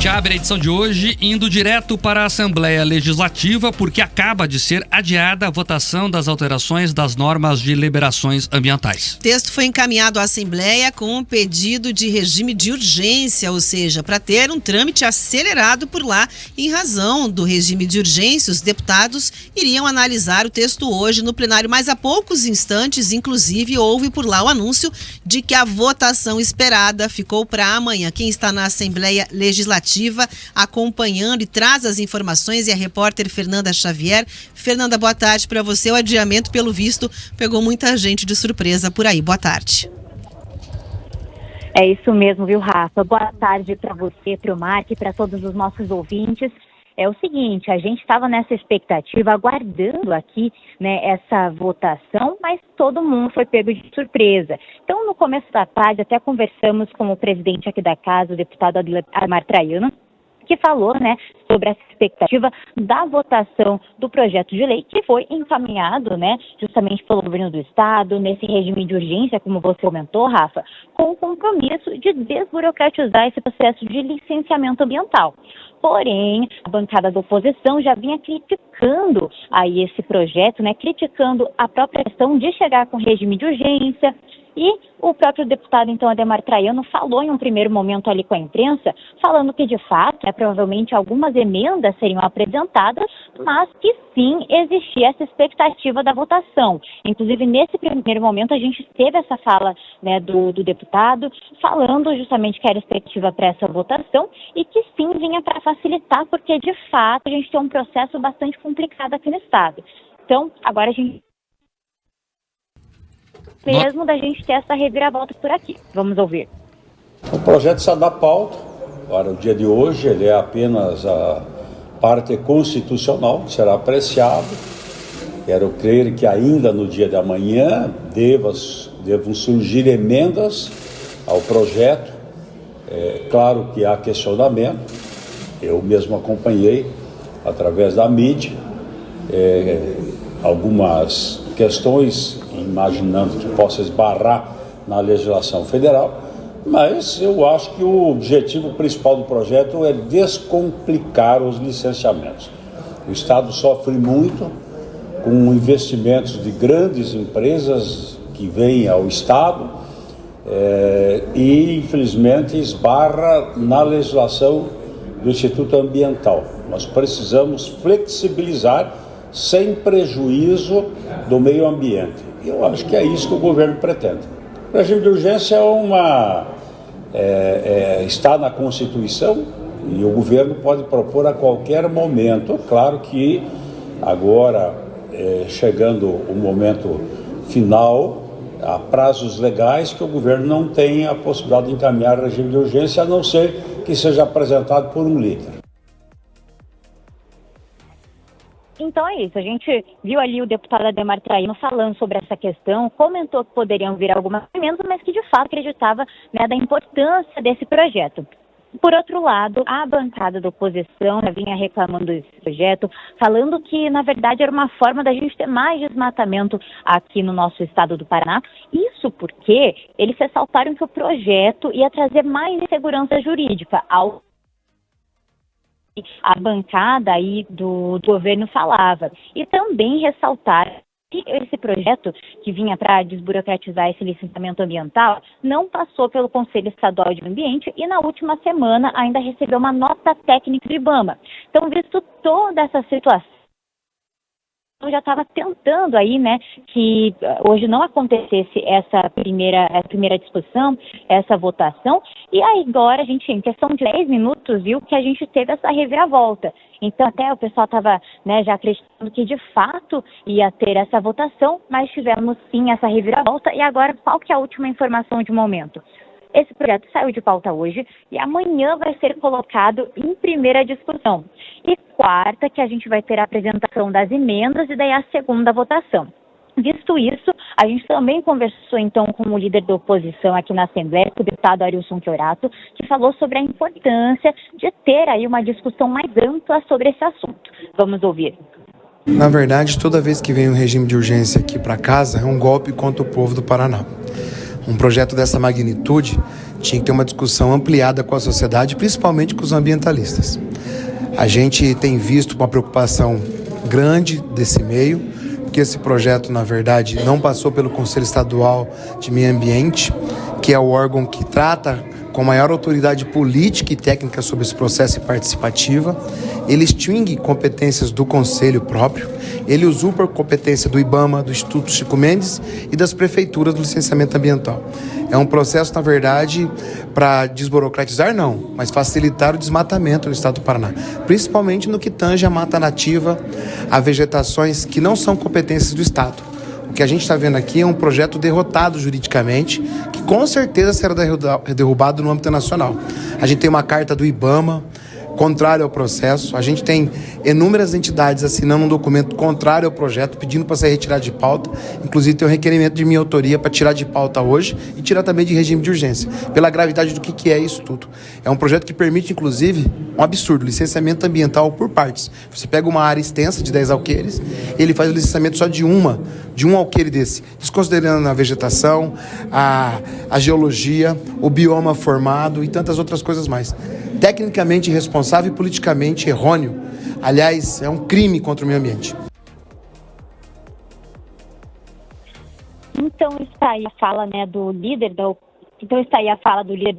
Abre a edição de hoje indo direto para a Assembleia Legislativa porque acaba de ser adiada a votação das alterações das normas de liberações ambientais. O texto foi encaminhado à Assembleia com um pedido de regime de urgência, ou seja, para ter um trâmite acelerado por lá. Em razão do regime de urgência, os deputados iriam analisar o texto hoje no plenário, mas há poucos instantes, inclusive, houve por lá o anúncio de que a votação esperada ficou para amanhã. Quem está na Assembleia Legislativa acompanhando e traz as informações é a repórter Fernanda Xavier. Fernanda, boa tarde para você. O adiamento, pelo visto, pegou muita gente de surpresa por aí. Boa tarde. É isso mesmo, viu, Rafa? Boa tarde para você, para o Mark e para todos os nossos ouvintes. É o seguinte, a gente estava nessa expectativa, aguardando aqui, né, essa votação, mas todo mundo foi pego de surpresa. Então, no começo da tarde, até conversamos com o presidente aqui da casa, o deputado Ademar Traiano, que falou, né, sobre essa expectativa da votação do projeto de lei que foi encaminhado, né, justamente pelo governo do estado, nesse regime de urgência, como você comentou, Rafa, com o compromisso de desburocratizar esse processo de licenciamento ambiental. Porém, a bancada da oposição já vinha criticando aí esse projeto, né, criticando a própria questão de chegar com regime de urgência. E o próprio deputado, então, Ademar Traiano, falou em um primeiro momento ali com a imprensa, falando que, de fato, provavelmente algumas emendas seriam apresentadas, mas que sim existia essa expectativa da votação. Inclusive, nesse primeiro momento, a gente teve essa fala, né, do deputado, falando justamente que era expectativa para essa votação e que sim vinha para facilitar, porque, de fato, a gente tem um processo bastante complicado aqui no estado. Então, agora a gente mesmo da gente ter essa reviravolta por aqui. Vamos ouvir. O projeto está na pauta para o dia de hoje, ele é apenas a parte constitucional que será apreciado. Quero crer que ainda no dia de amanhã devam surgir emendas ao projeto. É claro que há questionamento, eu mesmo acompanhei através da mídia algumas questões, imaginando que possa esbarrar na legislação federal, mas eu acho que o objetivo principal do projeto é descomplicar os licenciamentos. O Estado sofre muito com investimentos de grandes empresas que vêm ao Estado e, infelizmente, esbarra na legislação do Instituto Ambiental. Nós precisamos flexibilizar sem prejuízo do meio ambiente. Eu acho que é isso que o governo pretende. O regime de urgência está na Constituição e o governo pode propor a qualquer momento. Claro que agora, chegando o momento final, há prazos legais que o governo não tem a possibilidade de encaminhar regime de urgência, a não ser que seja apresentado por um líder. Então é isso, a gente viu ali o deputado Ademar Traiano falando sobre essa questão, comentou que poderiam vir algumas emendas, mas que de fato acreditava, né, da importância desse projeto. Por outro lado, a bancada da oposição já vinha reclamando desse projeto, falando que, na verdade, era uma forma da gente ter mais desmatamento aqui no nosso estado do Paraná. Isso porque eles ressaltaram que o projeto ia trazer mais insegurança jurídica ao a bancada aí do governo falava. E também ressaltar que esse projeto, que vinha para desburocratizar esse licenciamento ambiental, não passou pelo Conselho Estadual de Meio Ambiente e na última semana ainda recebeu uma nota técnica do IBAMA. Então, visto toda essa situação, eu já estava tentando aí, né, que hoje não acontecesse essa primeira discussão, essa votação, e aí agora a gente, em questão de 10 minutos, viu que a gente teve essa reviravolta. Então até o pessoal estava, né, já acreditando que de fato ia ter essa votação, mas tivemos sim essa reviravolta. E agora qual que é a última informação de momento? Esse projeto saiu de pauta hoje e amanhã vai ser colocado em primeira discussão. E quarta que a gente vai ter a apresentação das emendas e daí a segunda votação. Visto isso, a gente também conversou então com o líder da oposição aqui na Assembleia, o deputado Arilson Chiorato, que falou sobre a importância de ter aí uma discussão mais ampla sobre esse assunto. Vamos ouvir. Na verdade, toda vez que vem um regime de urgência aqui para casa, é um golpe contra o povo do Paraná. Um projeto dessa magnitude tinha que ter uma discussão ampliada com a sociedade, principalmente com os ambientalistas. A gente tem visto uma preocupação grande desse meio, porque esse projeto, na verdade, não passou pelo Conselho Estadual de Meio Ambiente, que é o órgão que trata com maior autoridade política e técnica sobre esse processo e participativa. Ele extingue competências do Conselho próprio, ele usurpa a competência do IBAMA, do Instituto Chico Mendes e das prefeituras do licenciamento ambiental. É um processo, na verdade, para desburocratizar, não, mas facilitar o desmatamento no estado do Paraná, principalmente no que tange a mata nativa, a vegetações que não são competências do estado. O que a gente está vendo aqui é um projeto derrotado juridicamente, que com certeza será derrubado no âmbito nacional. A gente tem uma carta do IBAMA contrário ao processo, a gente tem inúmeras entidades assinando um documento contrário ao projeto, pedindo para ser retirado de pauta, inclusive tem um requerimento de minha autoria para tirar de pauta hoje e tirar também de regime de urgência, pela gravidade do que é isso tudo. É um projeto que permite, inclusive, um absurdo, licenciamento ambiental por partes. Você pega uma área extensa de 10 alqueires, ele faz o licenciamento só de um alqueire desse, desconsiderando a vegetação, a geologia, o bioma formado e tantas outras coisas mais. Tecnicamente irresponsável e politicamente errôneo. Aliás, é um crime contra o meio ambiente. Então está aí a fala, do líder da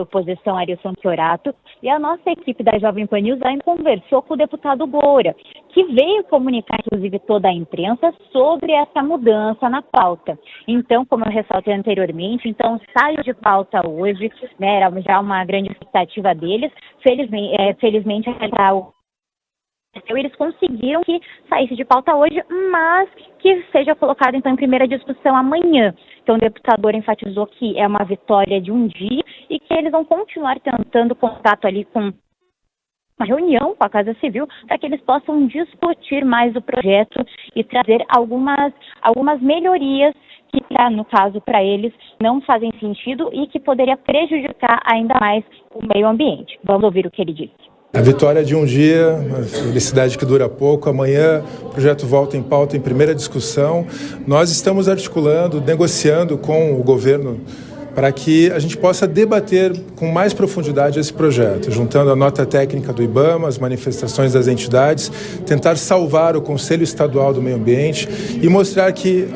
oposição, Arilson Chiorato, e a nossa equipe da Jovem Pan News ainda conversou com o deputado Goura, que veio comunicar, inclusive, toda a imprensa sobre essa mudança na pauta. Então, como eu ressaltei anteriormente, saiu de pauta hoje, era já uma grande expectativa deles. Felizmente eles conseguiram que saísse de pauta hoje, mas que seja colocado, em primeira discussão amanhã. Então, o deputador enfatizou que é uma vitória de um dia e que eles vão continuar tentando contato ali com uma reunião com a Casa Civil para que eles possam discutir mais o projeto e trazer algumas melhorias que, no caso, para eles, não fazem sentido e que poderia prejudicar ainda mais o meio ambiente. Vamos ouvir o que ele disse. A vitória de um dia, a felicidade que dura pouco. Amanhã o projeto volta em pauta em primeira discussão. Nós estamos articulando, negociando com o governo para que a gente possa debater com mais profundidade esse projeto, juntando a nota técnica do IBAMA, as manifestações das entidades, tentar salvar o Conselho Estadual do Meio Ambiente e mostrar que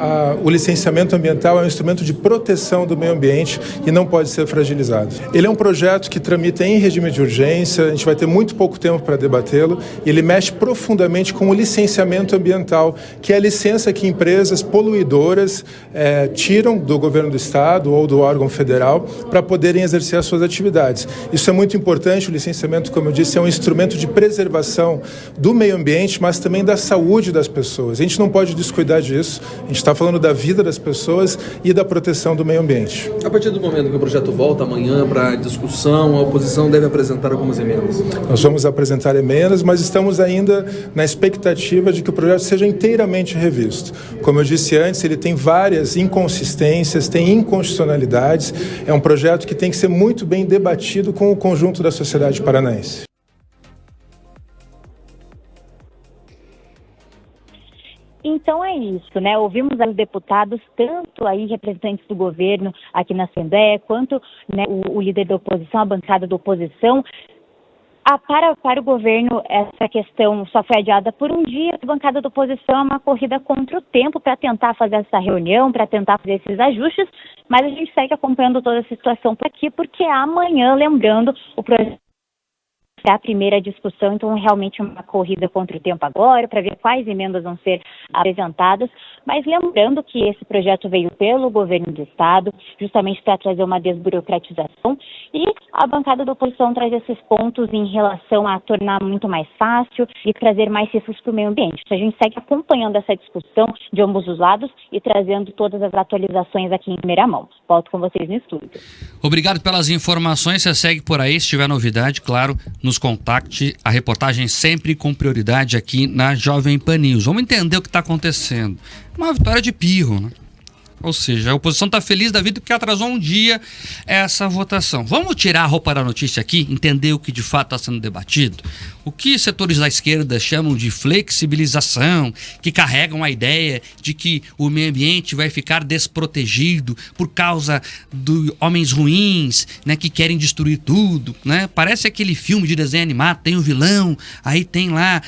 o licenciamento ambiental é um instrumento de proteção do meio ambiente e não pode ser fragilizado. Ele é um projeto que tramita em regime de urgência, a gente vai ter muito pouco tempo para debatê-lo, e ele mexe profundamente com o licenciamento ambiental, que é a licença que empresas poluidoras tiram do governo do estado ou do órgão federal para poderem exercer as suas atividades. Isso é muito importante. O licenciamento, como eu disse, é um instrumento de preservação do meio ambiente, mas também da saúde das pessoas. A gente não pode descuidar disso. A gente está falando da vida das pessoas e da proteção do meio ambiente. A partir do momento que o projeto volta amanhã para discussão, a oposição deve apresentar algumas emendas. Nós vamos apresentar emendas, mas estamos ainda na expectativa de que o projeto seja inteiramente revisto. Como eu disse antes, ele tem várias inconsistências, tem inconstitucionalidades. É um projeto que tem que ser muito bem debatido com o conjunto da sociedade paranaense. Então é isso, Ouvimos os deputados, tanto aí representantes do governo aqui na Assembleia, quanto o líder da oposição, a bancada da oposição. Para o governo, essa questão só foi adiada por um dia. A bancada da oposição é uma corrida contra o tempo para tentar fazer essa reunião, para tentar fazer esses ajustes, mas a gente segue acompanhando toda a situação por aqui, porque amanhã, lembrando, o projeto é a primeira discussão, então realmente uma corrida contra o tempo agora, para ver quais emendas vão ser apresentadas, mas lembrando que esse projeto veio pelo governo do estado, justamente para trazer uma desburocratização, e a bancada da oposição traz esses pontos em relação a tornar muito mais fácil e trazer mais recursos para o meio ambiente. Então, a gente segue acompanhando essa discussão de ambos os lados e trazendo todas as atualizações aqui em primeira mão. Volto com vocês no estúdio. Obrigado pelas informações, você segue por aí, se tiver novidade, claro, nos contacte, a reportagem sempre com prioridade aqui na Jovem Pan News. Vamos entender o que está acontecendo. Uma vitória de pirro, Ou seja, a oposição está feliz da vida porque atrasou um dia essa votação. Vamos tirar a roupa da notícia aqui, entender o que de fato está sendo debatido? O que setores da esquerda chamam de flexibilização, que carregam a ideia de que o meio ambiente vai ficar desprotegido por causa de homens ruins, né, que querem destruir tudo, né? Parece aquele filme de desenho animado, tem o vilão, aí tem lá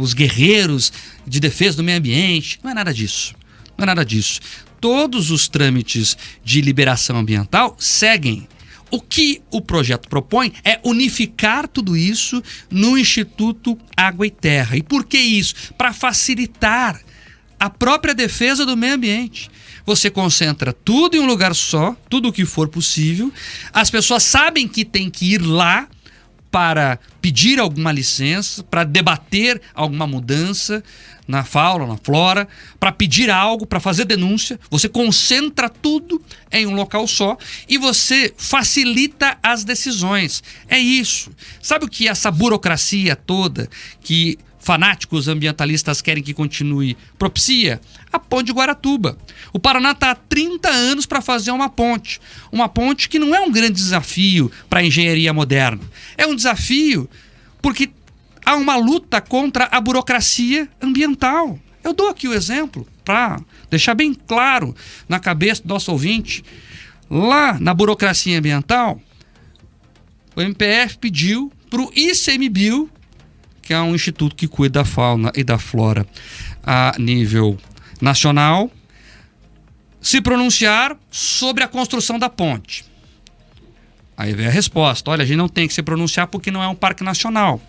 os guerreiros de defesa do meio ambiente. Não é nada disso. Não é nada disso. Todos os trâmites de liberação ambiental seguem. O que o projeto propõe é unificar tudo isso no Instituto Água e Terra. E por que isso? Para facilitar a própria defesa do meio ambiente. Você concentra tudo em um lugar só, tudo o que for possível. As pessoas sabem que tem que ir lá para pedir alguma licença, para debater alguma mudança na fauna, na flora, para pedir algo, para fazer denúncia. Você concentra tudo em um local só e você facilita as decisões. É isso. Sabe o que essa burocracia toda que fanáticos ambientalistas querem que continue propicia? A ponte de Guaratuba. O Paraná está há 30 anos para fazer uma ponte que não é um grande desafio para a engenharia moderna. É um desafio porque há uma luta contra a burocracia ambiental. Eu dou aqui o exemplo para deixar bem claro na cabeça do nosso ouvinte. Lá na burocracia ambiental, o MPF pediu para o ICMBio, que é um instituto que cuida da fauna e da flora a nível nacional, se pronunciar sobre a construção da ponte. Aí vem a resposta: olha, a gente não tem que se pronunciar porque não é um parque nacional.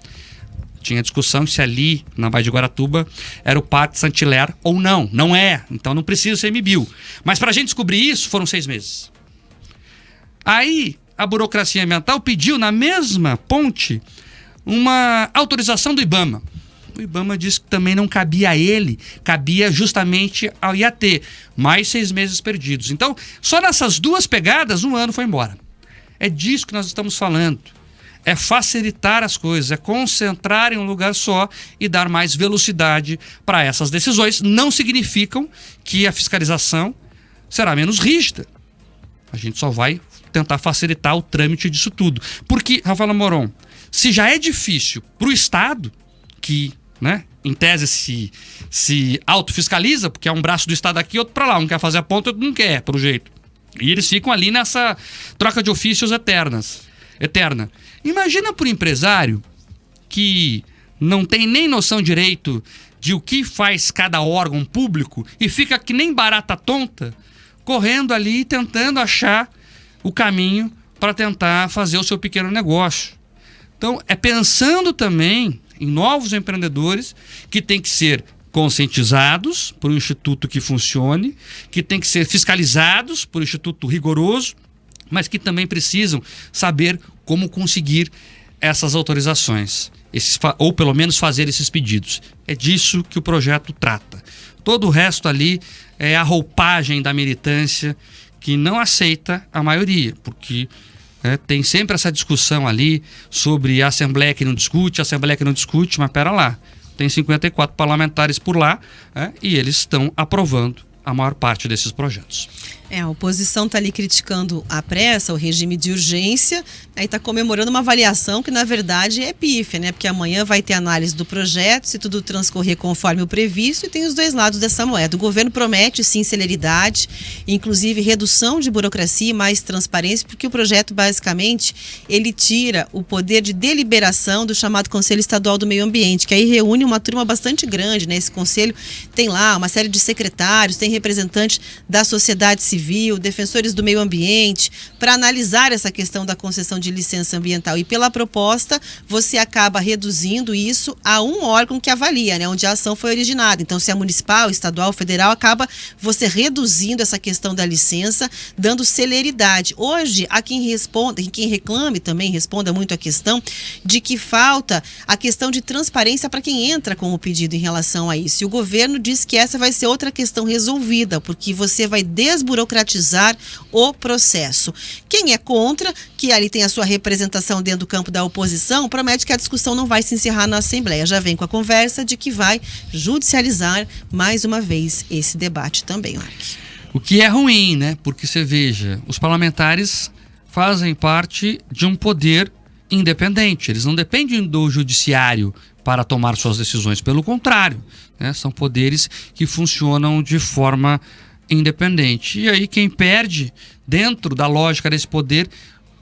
Tinha discussão se ali na Baía de Guaratuba era o Parque Saint-Hilaire ou não. Não é, então não precisa ser ICMBio. Mas para a gente descobrir isso foram 6 meses. Aí a burocracia ambiental pediu na mesma ponte uma autorização do IBAMA. O IBAMA disse que também não cabia a ele, cabia justamente ao IAT. Mais 6 meses perdidos. Então, só nessas 2 pegadas, 1 ano foi embora. É disso que nós estamos falando. É facilitar as coisas, é concentrar em um lugar só e dar mais velocidade para essas decisões. Não significam que a fiscalização será menos rígida. A gente só vai tentar facilitar o trâmite disso tudo. Porque, Rafaela Moron, se já é difícil para o Estado, que, né, em tese se autofiscaliza, porque é um braço do Estado aqui, outro para lá, um quer fazer a ponta, outro não quer, pelo jeito. E eles ficam ali nessa troca de ofícios eterna. Imagina para o empresário que não tem nem noção direito de o que faz cada órgão público e fica que nem barata tonta, correndo ali tentando achar o caminho para tentar fazer o seu pequeno negócio. Então, é pensando também em novos empreendedores que têm que ser conscientizados por um instituto que funcione, que tem que ser fiscalizados por um instituto rigoroso, mas que também precisam saber como conseguir essas autorizações, ou pelo menos fazer esses pedidos. É disso que o projeto trata. Todo o resto ali é a roupagem da militância que não aceita a maioria, porque tem sempre essa discussão ali sobre a Assembleia que não discute, mas pera lá, tem 54 parlamentares por lá, e eles estão aprovando a maior parte desses projetos. A oposição está ali criticando a pressa, o regime de urgência, aí está comemorando uma avaliação que na verdade é pífia, né? Porque amanhã vai ter análise do projeto, se tudo transcorrer conforme o previsto, e tem os 2 lados dessa moeda. O governo promete sim celeridade, inclusive redução de burocracia e mais transparência, porque o projeto basicamente ele tira o poder de deliberação do chamado Conselho Estadual do Meio Ambiente, que aí reúne uma turma bastante grande, né? Esse conselho tem lá uma série de secretários, tem representantes da sociedade civil, defensores do meio ambiente, para analisar essa questão da concessão de licença ambiental. E pela proposta, você acaba reduzindo isso a um órgão que avalia, né, onde a ação foi originada. Então, se é municipal, estadual, federal, acaba você reduzindo essa questão da licença, dando celeridade. Hoje, há quem reclame também, responda muito a questão de que falta a questão de transparência para quem entra com o pedido em relação a isso. E o governo diz que essa vai ser outra questão resolvida, porque você vai desburocratizar desburocratizar o processo. Quem é contra, que ali tem a sua representação dentro do campo da oposição, promete que a discussão não vai se encerrar na Assembleia. Já vem com a conversa de que vai judicializar mais uma vez esse debate também, Mark. O que é ruim, né? Porque você veja, os parlamentares fazem parte de um poder independente. Eles não dependem do judiciário para tomar suas decisões. Pelo contrário, né? São poderes que funcionam de forma independente. E aí quem perde dentro da lógica desse poder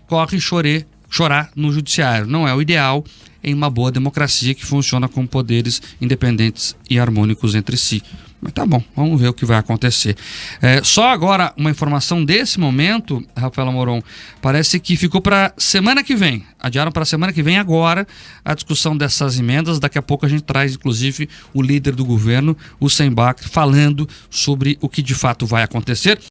corre chorar no judiciário. Não é o ideal em uma boa democracia que funciona com poderes independentes e harmônicos entre si. Mas tá bom, vamos ver o que vai acontecer. Só agora uma informação desse momento, Rafaela Moron, parece que ficou para semana que vem. Adiaram para semana que vem agora a discussão dessas emendas. Daqui a pouco a gente traz, inclusive, o líder do governo, o Sembach, falando sobre o que de fato vai acontecer.